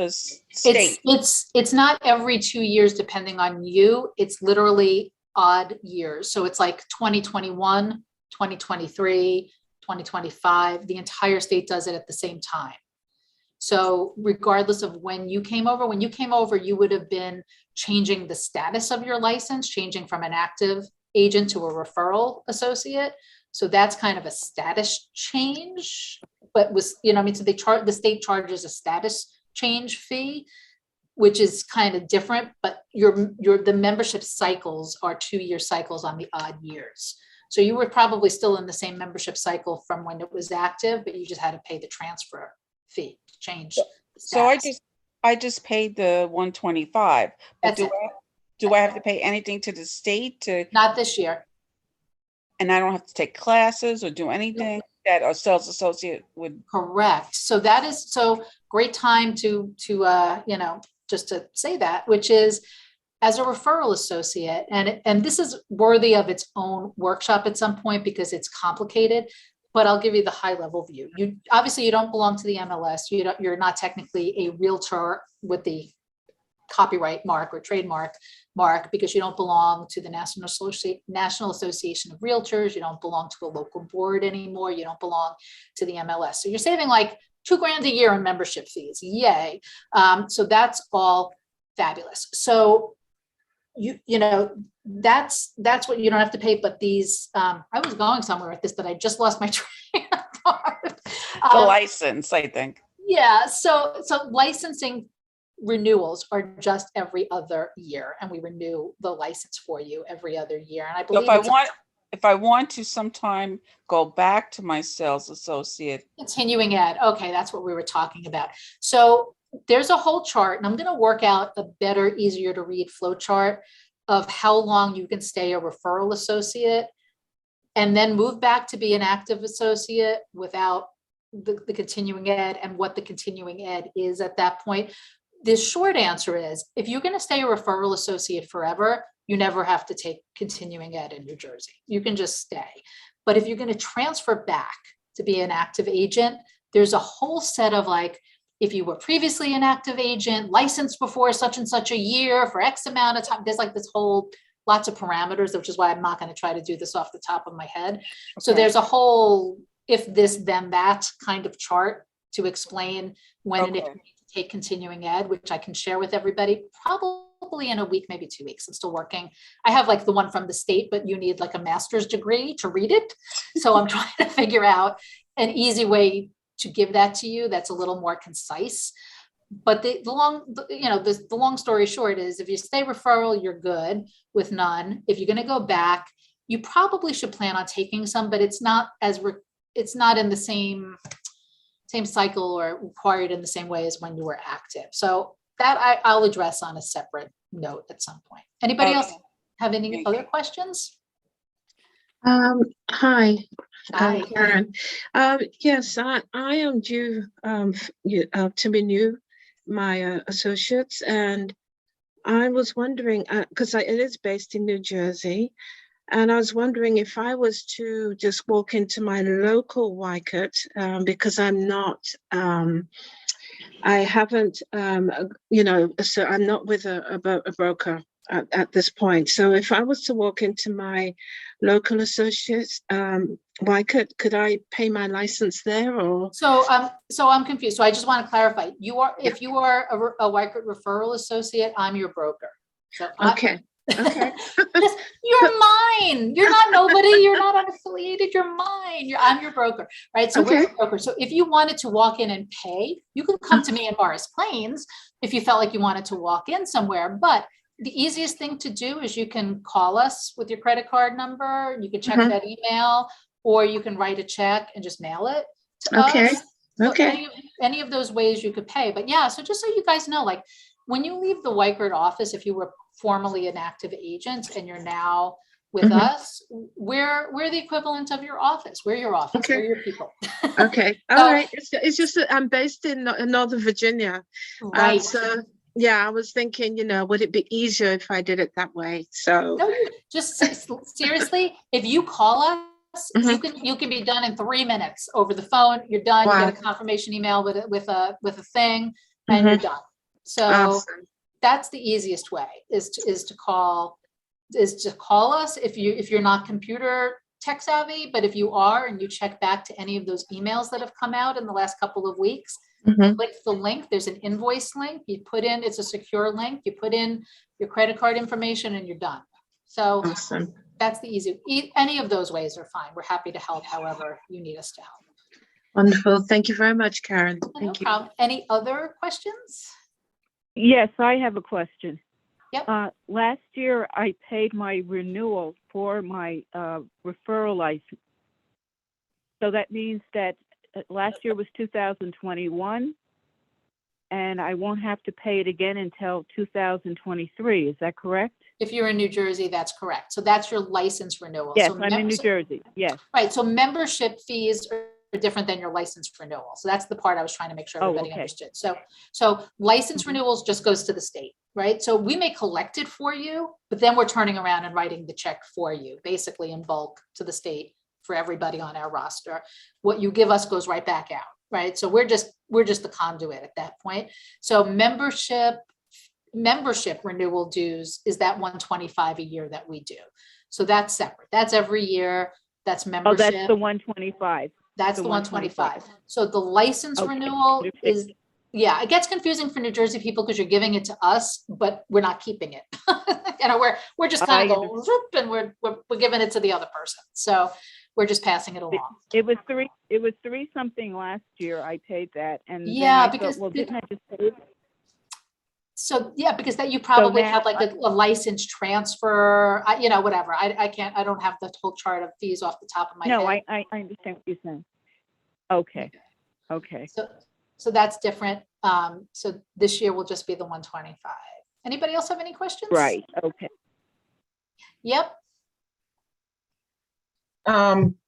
Speaker 5: state.
Speaker 1: It's not every 2 years depending on you. It's literally odd years. So it's like 2021, 2023, 2025. The entire state does it at the same time. So regardless of when you came over, you would have been changing the status of your license, changing from an active agent to a referral associate. So that's kind of a status change, but was, so the state charges a status change fee, which is kind of different, but the membership cycles are 2-year cycles on the odd years. So you were probably still in the same membership cycle from when it was active, but you just had to pay the transfer fee to change the status.
Speaker 5: So I just paid the 125. But
Speaker 1: That's it.
Speaker 5: do I have to pay anything to the state to?
Speaker 1: Not this year.
Speaker 5: And I don't have to take classes or do anything that a sales associate would?
Speaker 1: Correct. So that is great time to just to say that, which is as a referral associate, and this is worthy of its own workshop at some point because it's complicated, but I'll give you the high level view. You don't belong to the MLS. You're not technically a realtor with the copyright mark or trademark mark because you don't belong to the National Association of Realtors. You don't belong to a local board anymore. You don't belong to the MLS. So you're saving like $2,000 a year in membership fees. Yay. So that's all fabulous. So that's what you don't have to pay. But these, I was going somewhere with this, but I just lost my train of thought.
Speaker 5: The license, I think.
Speaker 1: Yeah. So licensing renewals are just every other year, and we renew the license for you every other year. And I believe
Speaker 5: if I want to sometime go back to my sales associate.
Speaker 1: Continuing ed. Okay, that's what we were talking about. So there's a whole chart, and I'm going to work out a better, easier to read flow chart of how long you can stay a referral associate and then move back to be an active associate without the continuing ed and what the continuing ed is at that point. The short answer is, if you're going to stay a referral associate forever, you never have to take continuing ed in New Jersey. You can just stay. But if you're going to transfer back to be an active agent, there's a whole set of if you were previously an active agent, licensed before such and such a year for X amount of time, there's this whole lots of parameters, which is why I'm not going to try to do this off the top of my head. Okay. So there's a whole if this, then that kind of chart to explain when and if you need to take continuing ed, which I can share with everybody probably in a week, maybe 2 weeks. I'm still working. I have the one from the state, but you need a master's degree to read it. So I'm trying to figure out an easy way to give that to you that's a little more concise. But the long story short is, if you stay referral, you're good with none. If you're going to go back, you probably should plan on taking some, but it's not it's not in the same cycle or required in the same way as when you were active. So that I'll address on a separate note at some point. Anybody else have any
Speaker 5: Thank
Speaker 1: other
Speaker 5: you.
Speaker 1: questions?
Speaker 6: Hi,
Speaker 1: Hi.
Speaker 6: Karen. Yes, I am due to renew my associates, and I was wondering, because it is based in New Jersey, and I was wondering if I was to just walk into my local Weichert, because I'm not, I haven't, so I'm not with a broker at this point. So if I was to walk into my local associates, Weichert, could I pay my license there, or?
Speaker 1: So I'm confused. So I just want to clarify. If you are a Weichert referral associate, I'm your broker. So
Speaker 6: Okay. Okay.
Speaker 1: You're mine. You're not nobody. You're not unaffiliated. You're mine. I'm your broker, right? So we're your broker. So if you wanted to walk in and pay, you can come to me in Morris Plains if you felt like you wanted to walk in somewhere. But the easiest thing to do is you can call us with your credit card number. You can check that email, or you can write a check and just mail it to us. So any of those ways you could pay. But yeah, so just so you guys know, like when you leave the Weichert office, if you were formerly an active agent and you're now with us, we're the equivalent of your office. We're your office. We're your people.
Speaker 6: Okay. All right. It's just that I'm based in Northern Virginia.
Speaker 1: Right.
Speaker 6: So yeah, I was thinking, would it be easier if I did it that way? So
Speaker 1: no, just seriously, if you call us, you can be done in 3 minutes over the phone. You're done.
Speaker 6: Wow.
Speaker 1: You get a confirmation email with a thing, and you're done. So
Speaker 6: awesome.
Speaker 1: That's the easiest way is to call us if you're not computer tech savvy, but if you are and you check back to any of those emails that have come out in the last couple of weeks, click the link. There's an invoice link. You put in, it's a secure link. You put in your credit card information and you're done. So
Speaker 6: awesome.
Speaker 1: That's the easy. Any of those ways are fine. We're happy to help however you need us to help.
Speaker 6: Wonderful. Thank you very much, Karen.
Speaker 1: No problem. Any other questions?
Speaker 7: Yes, I have a question.
Speaker 1: Yep.
Speaker 7: Last year, I paid my renewal for my referral license. So that means that last year was 2021, and I won't have to pay it again until 2023. Is that correct?
Speaker 1: If you're in New Jersey, that's correct. So that's your license renewal.
Speaker 7: Yes,
Speaker 1: so
Speaker 7: I'm in New Jersey. Yes.
Speaker 1: Right. So membership fees are different than your license renewal. So that's the part I was trying to make sure everybody understood. So license renewals just goes to the state, right? So we may collect it for you, but then we're turning around and writing the check for you, basically in bulk to the state for everybody on our roster. What you give us goes right back out, right? So we're just the conduit at that point. So membership renewal dues is that $125 a year that we do. So that's separate. That's every year. That's membership.
Speaker 7: Oh, that's the 125.
Speaker 1: That's the 125. So the license renewal is, it gets confusing for New Jersey people because you're giving it to us, but we're not keeping it. We're just kind of going whoop, and we're giving it to the other person. So we're just passing it along.
Speaker 7: It was three something last year. I paid that, and
Speaker 1: because
Speaker 7: thought, well, didn't I just pay it?
Speaker 1: So because that you probably have like a license transfer, whatever. I don't have the whole chart of fees off the top of my head.
Speaker 7: No, I understand what you're saying. Okay.
Speaker 1: So that's different. So this year will just be the 125. Anybody else have any questions?
Speaker 7: Right. Okay.
Speaker 1: Yep.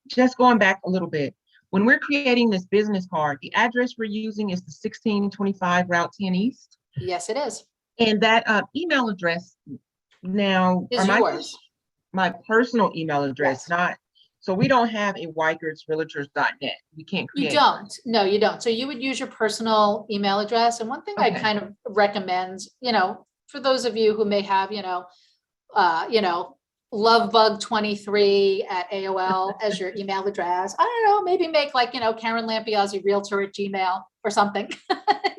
Speaker 3: Just going back a little bit, when we're creating this business card, the address we're using is the 1625 Route 10 East.
Speaker 1: Yes, it is.
Speaker 3: And that email address now
Speaker 1: Is yours.
Speaker 3: My personal email address,
Speaker 1: Yes.
Speaker 3: not, so we don't have a Weichert'sRealtors.net. We can't create.
Speaker 1: You don't. No, you don't. So you would use your personal email address. And one thing I kind of recommend, for those of you who may have, lovebug23 at AOL as your email address. I don't know, maybe make like, Karen Lampiasi Realtor at Gmail or something.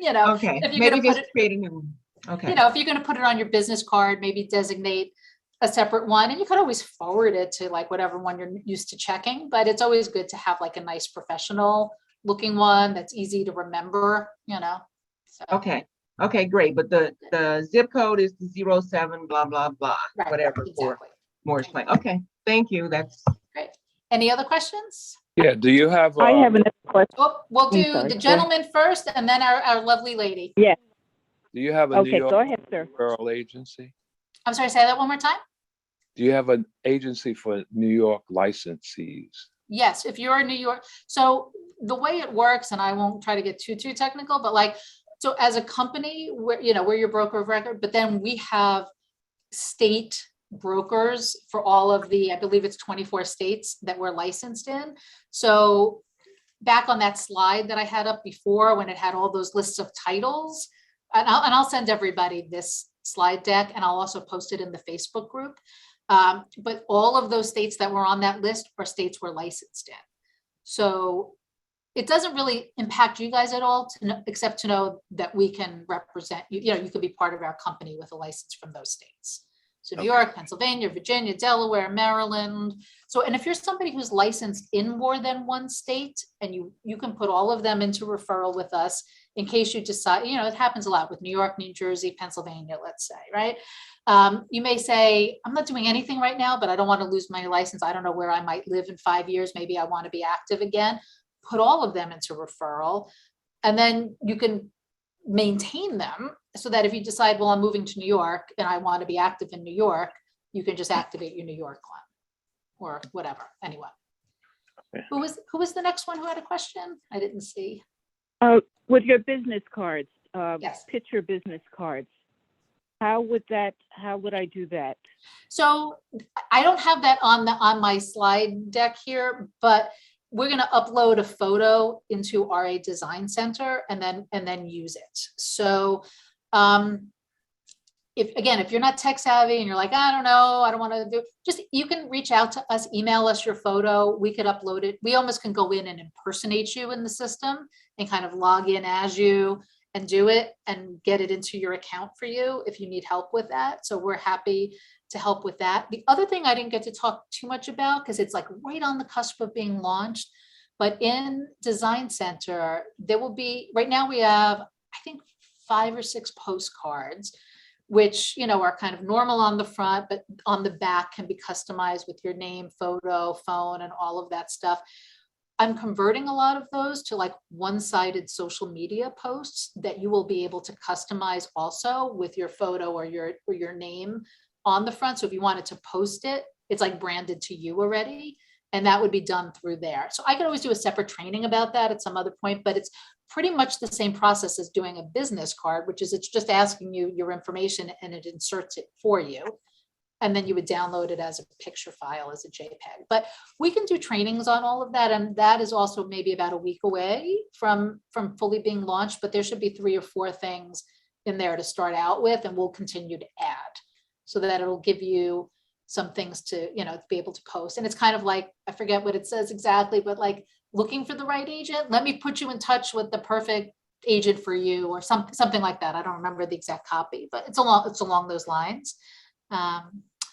Speaker 3: Okay, maybe just create a new one. Okay.
Speaker 1: If you're going to put it on your business card, maybe designate a separate one, and you could always forward it to like whatever one you're used to checking, but it's always good to have like a nice professional looking one that's easy to remember, So.
Speaker 3: Okay, great. But the zip code is the 07 blah, blah, blah,
Speaker 1: Right,
Speaker 3: whatever.
Speaker 1: exactly.
Speaker 3: more explain. Okay, thank you. That's
Speaker 1: Great. Any other questions?
Speaker 4: Yeah, do you have,
Speaker 7: I have another question.
Speaker 1: Oh, we'll
Speaker 7: I'm
Speaker 1: do
Speaker 7: sorry,
Speaker 1: the
Speaker 7: go ahead.
Speaker 1: gentleman first and then our lovely lady.
Speaker 7: Yes,
Speaker 4: do you have a New
Speaker 7: okay,
Speaker 4: York
Speaker 7: go ahead, sir.
Speaker 4: referral agency?
Speaker 1: I'm sorry, say that one more time.
Speaker 4: Do you have an agency for New York licensees?
Speaker 1: Yes, if you're in New York. So the way it works, and I won't try to get too technical, but like, so as a company, we're your broker of record, but then we have state brokers for all of the, I believe it's 24 states that we're licensed in. So back on that slide that I had up before, when it had all those lists of titles, and I'll send everybody this slide deck, and I'll also post it in the Facebook group. But all of those states that were on that list are states we're licensed in. So it doesn't really impact you guys at all, except to know that we can represent you. You could be part of our company with a license from those states. So New York, Pennsylvania, Virginia, Delaware, Maryland. So, and if you're somebody who's licensed in more than one state, and you can put all of them into referral with us in case you decide, it happens a lot with New York, New Jersey, Pennsylvania, let's say, right? You may say, I'm not doing anything right now, but I don't want to lose my license. I don't know where I might live in 5 years. Maybe I want to be active again. Put all of them into referral, and then you can maintain them so that if you decide, well, I'm moving to New York and I want to be active in New York, you can just activate your New York one or whatever. Anyway, who was the next one who had a question? I didn't see.
Speaker 7: With your business cards,
Speaker 1: Yes.
Speaker 7: picture business cards, how would I do that?
Speaker 1: So I don't have that on my slide deck here, but we're going to upload a photo into RA Design Center and then use it. So if you're not tech savvy and you're like, I don't know, I don't want to do, you can reach out to us, email us your photo. We could upload it. We almost can go in and impersonate you in the system and kind of log in as you and do it and get it into your account for you if you need help with that. So we're happy to help with that. The other thing I didn't get to talk too much about, because it's like right on the cusp of being launched, but in Design Center, there will be, right now we have, I think 5 or 6 postcards, which, are kind of normal on the front, but on the back can be customized with your name, photo, phone, and all of that stuff. I'm converting a lot of those to like one-sided social media posts that you will be able to customize also with your photo or your name on the front. So if you wanted to post it, it's like branded to you already, and that would be done through there. So I could always do a separate training about that at some other point, but it's pretty much the same process as doing a business card, which is it's just asking you your information and it inserts it for you. And then you would download it as a picture file, as a JPEG. But we can do trainings on all of that. And that is also maybe about a week away from fully being launched, but there should be 3 or 4 things in there to start out with, and we'll continue to add so that it'll give you some things to, be able to post. And it's kind of like, I forget what it says exactly, but like looking for the right agent, let me put you in touch with the perfect agent for you, or something like that. I don't remember the exact copy, but it's along those lines.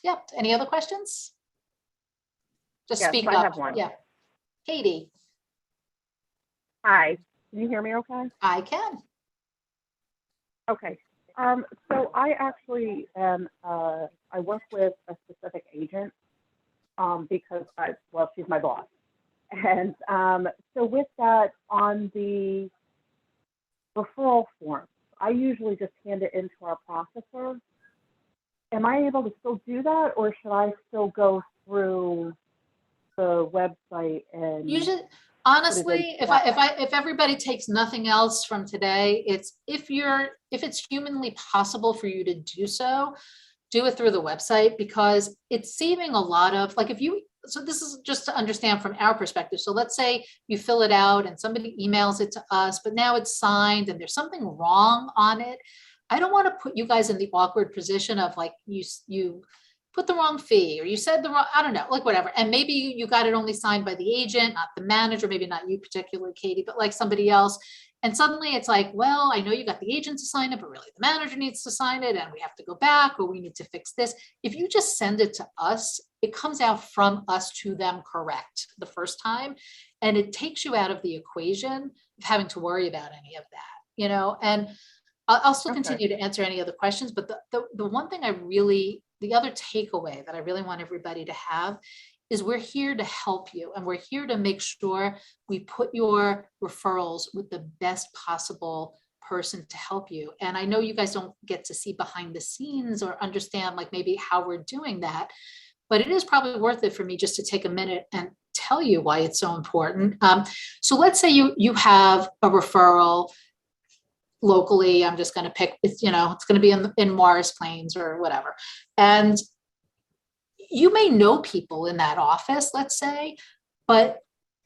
Speaker 1: Yeah. Any other questions? Just
Speaker 8: Yes,
Speaker 1: speak
Speaker 8: I
Speaker 1: up.
Speaker 8: have one.
Speaker 1: Yeah. Katie,
Speaker 8: Hi, can you hear me okay?
Speaker 1: I can.
Speaker 8: Okay. So I actually am, I work with a specific agent because she's my boss. And so with that, on the referral form, I usually just hand it into our processor. Am I able to still do that, or should I still go through the website and
Speaker 1: Usually, honestly, if everybody takes nothing else from today, it's if it's humanly possible for you to do so, do it through the website, because it's saving a lot of, like, so this is just to understand from our perspective. So let's say you fill it out and somebody emails it to us, but now it's signed and there's something wrong on it. I don't want to put you guys in the awkward position of like you put the wrong fee, or you said the wrong, I don't know, like whatever. And maybe you got it only signed by the agent, not the manager, maybe not you particularly, Katie, but like somebody else. And suddenly it's like, well, I know you got the agent to sign it, but really the manager needs to sign it, and we have to go back, or we need to fix this. If you just send it to us, it comes out from us to them correct the first time. And it takes you out of the equation of having to worry about any of that, and I'll still continue to answer any other questions. But the one thing I really the other takeaway that I really want everybody to have is we're here to help you, and we're here to make sure we put your referrals with the best possible person to help you. And I know you guys don't get to see behind the scenes or understand like maybe how we're doing that, but it is probably worth it for me just to take a minute and tell you why it's so important. So let's say you have a referral locally. I'm just going to pick, it's going to be in Morris Plains or whatever. And you may know people in that office, let's say, but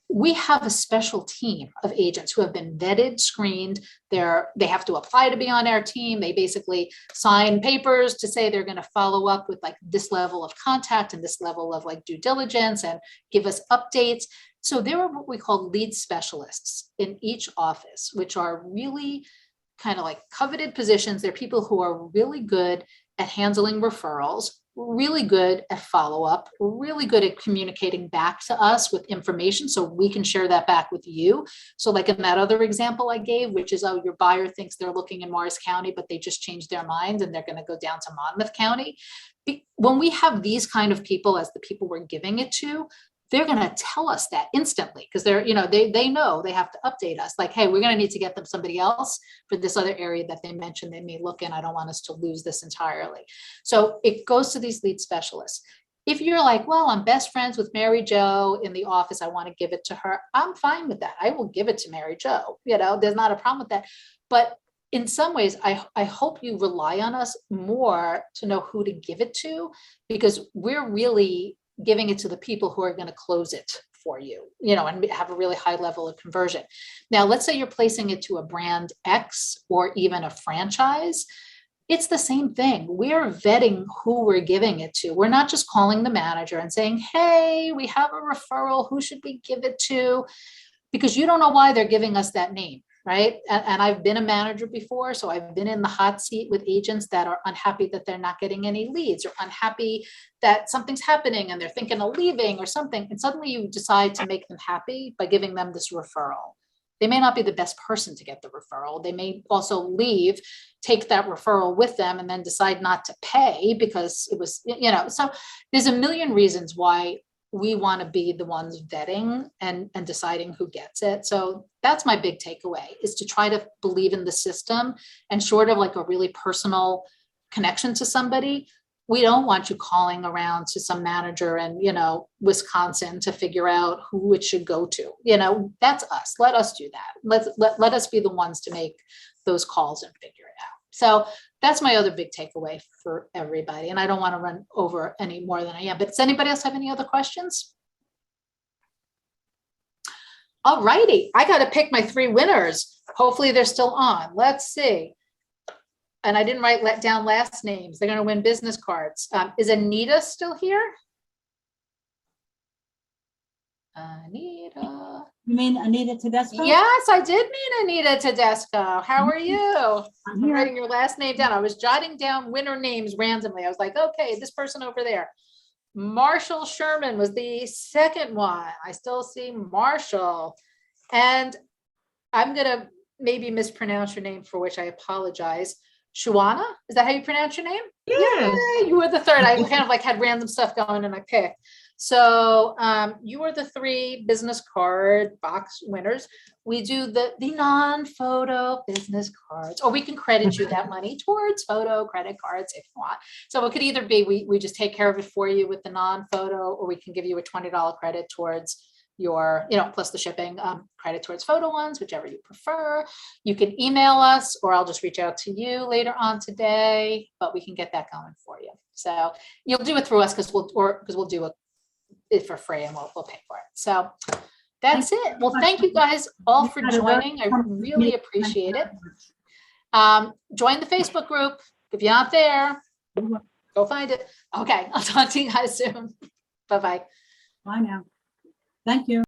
Speaker 1: we have a special team of agents who have been vetted, screened. They have to apply to be on our team. They basically sign papers to say they're going to follow up with like this level of contact and this level of like due diligence and give us updates. So there are what we call lead specialists in each office, which are really kind of like coveted positions. They're people who are really good at handling referrals, really good at follow-up, really good at communicating back to us with information so we can share that back with you. So like in that other example I gave, which is, oh, your buyer thinks they're looking in Morris County, but they just changed their mind and they're going to go down to Monmouth County. When we have these kind of people as the people we're giving it to, they're going to tell us that instantly because they know they have to update us like, hey, we're going to need to get them somebody else for this other area that they mentioned they may look in. I don't want us to lose this entirely. So it goes to these lead specialists. If you're like, well, I'm best friends with Mary Jo in the office, I want to give it to her. I'm fine with that. I will give it to Mary Jo. There's not a problem with that. But in some ways, I hope you rely on us more to know who to give it to, because we're really giving it to the people who are going to close it for you, and have a really high level of conversion. Now, let's say you're placing it to a brand X or even a franchise. It's the same thing. We're vetting who we're giving it to. We're not just calling the manager and saying, hey, we have a referral. Who should we give it to? Because you don't know why they're giving us that name. Right. And I've been a manager before. So I've been in the hot seat with agents that are unhappy that they're not getting any leads or unhappy that something's happening and they're thinking of leaving or something. And suddenly you decide to make them happy by giving them this referral. They may not be the best person to get the referral. They may also leave, take that referral with them and then decide not to pay because it was, so there's a million reasons why we want to be the ones vetting and deciding who gets it. So that's my big takeaway, is to try to believe in the system and short of like a really personal connection to somebody. We don't want you calling around to some manager in, Wisconsin to figure out who it should go to. That's us. Let us do that. Let us be the ones to make those calls and figure it out. So that's my other big takeaway for everybody. And I don't want to run over any more than I am, but does anybody else have any other questions? All righty. I got to pick my 3 winners. Hopefully they're still on. Let's see. And I didn't write down last names. They're going to win business cards. Is Anita still here? Anita.
Speaker 2: You mean Anita Tedesco?
Speaker 1: Yes, I did mean Anita Tedesco. How are you? I'm
Speaker 2: here.
Speaker 1: writing your last name down. I was jotting down winner names randomly. I was like, okay, this person over there. Marshall Sherman was the second one. I still see Marshall. And I'm going to maybe mispronounce your name, for which I apologize. Shuana, is that how you pronounce your name?
Speaker 3: Yes.
Speaker 1: Yay, you were the third. I kind of like had random stuff going and I picked. So you are the 3 business card box winners. We do the non-photo business cards, or we can credit you that money towards photo credit cards if you want. So it could either be we just take care of it for you with the non-photo, or we can give you a $20 credit towards your, plus the shipping, credit towards photo ones, whichever you prefer. You can email us, or I'll just reach out to you later on today, but we can get that going for you. So you'll do it through us because we'll do it for free and we'll pay for it. So that's it. Well, thank you guys all for joining. I really appreciate it. Join the Facebook group. If you're not there, go find it. Okay, I'll talk to you guys soon. Bye-bye.
Speaker 2: Bye now. Thank you.